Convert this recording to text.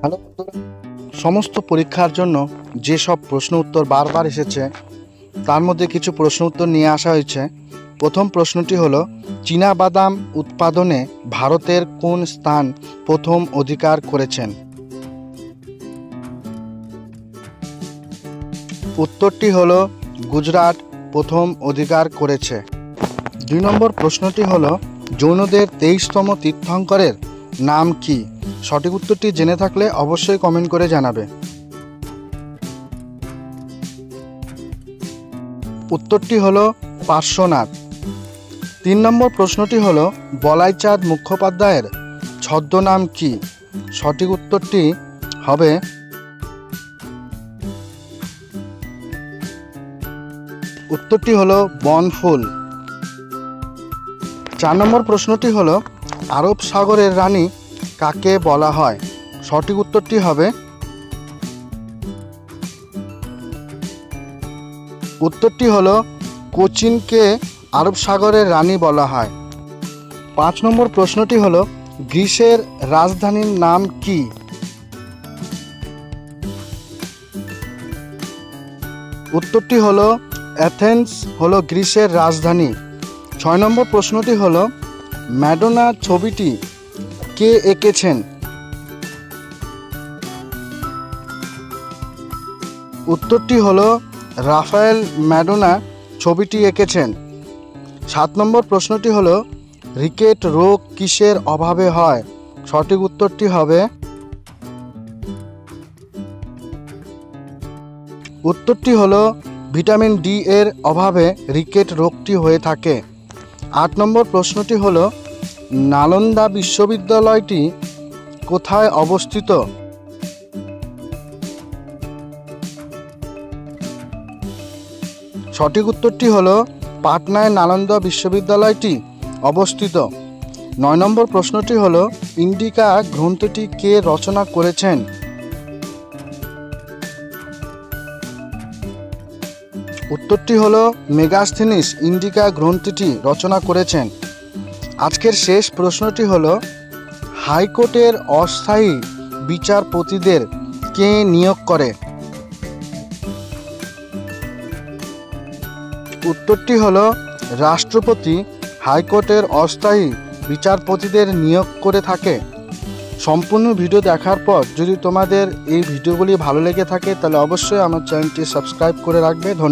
Hello বন্ধুরা, সমস্ত পরীক্ষার জন্য যেসব প্রশ্ন উত্তর বারবার এসেছে তার মধ্যে কিছু প্রশ্ন উত্তর নিয়ে আসা হয়েছে। প্রথম প্রশ্নটি হলো, চীনাবাদাম উৎপাদনে ভারতের কোন স্থান প্রথম অধিকার করেছেন? উত্তরটি হলো গুজরাট প্রথম অধিকার করেছে। 2 নম্বর প্রশ্নটি হলো, জৈনদের 23তম তীর্থঙ্করের নাম কি? সঠিক উত্তরটি জেনে থাকলে অবশ্যই কমেন্ট করে জানাবে। উত্তরটি হলো পার্শ্বনাথ। 3 নম্বর প্রশ্নটি হলো, বলাইচাঁদ মুখোপাধ্যায়ের ছদ্মনাম কি? সঠিক উত্তরটি হবে উত্তরটি হলো বনফুল। 4 নম্বর প্রশ্নটি হলো, আরব সাগরের রানী কাকে বলা হয়? সঠিক উত্তরটি হবে উত্তরটি হলো কোচিনকে আরব সাগরের রানী বলা হয়। 5 নম্বর প্রশ্নটি হলো, গ্রিসের রাজধানীর নাম কি? উত্তরটি হলো অ্যাথেন্স হলো গ্রিসের রাজধানী। 6 নম্বর প্রশ্নটি হলো, ম্যাডোনা ছবিটি কে এঁকেছেন? উত্তরটি হলো রাফায়েল ম্যাডোনা ছবিটি এঁকেছেন। 7 নম্বর প্রশ্নটি হলো, রিকেট রোগ কিসের অভাবে হয়? সঠিক উত্তরটি হবে উত্তরটি হলো ভিটামিন ডি এর অভাবে রিকেট রোগটি হয়ে থাকে। 8 নম্বর প্রশ্নটি হলো, নালন্দা বিশ্ববিদ্যালয়টি কোথায় অবস্থিত? সঠিক উত্তরটি হলো পাটনায় নালন্দা বিশ্ববিদ্যালয়টি অবস্থিত। 9 নম্বর প্রশ্নটি হলো, ইন্ডিকা গ্রন্থটি কে রচনা করেছেন? উত্তরটি হলো মেগাস্থিনিস ইন্ডিকা গ্রন্থটি রচনা করেছেন। আজকের শেষ প্রশ্নটি হলো, হাইকোর্টের অস্থায়ী বিচারপতিদের কে নিয়োগ করে? উত্তরটি হলো রাষ্ট্রপতি হাইকোর্টের অস্থায়ী বিচারপতিদের নিয়োগ করে থাকে। সম্পূর্ণ ভিডিও দেখার পর যদি তোমাদের এই ভিডিওগুলি ভালো লেগে থাকে তাহলে অবশ্যই আমার চ্যানেলটি সাবস্ক্রাইব করে রাখবে। ধন্যবাদ।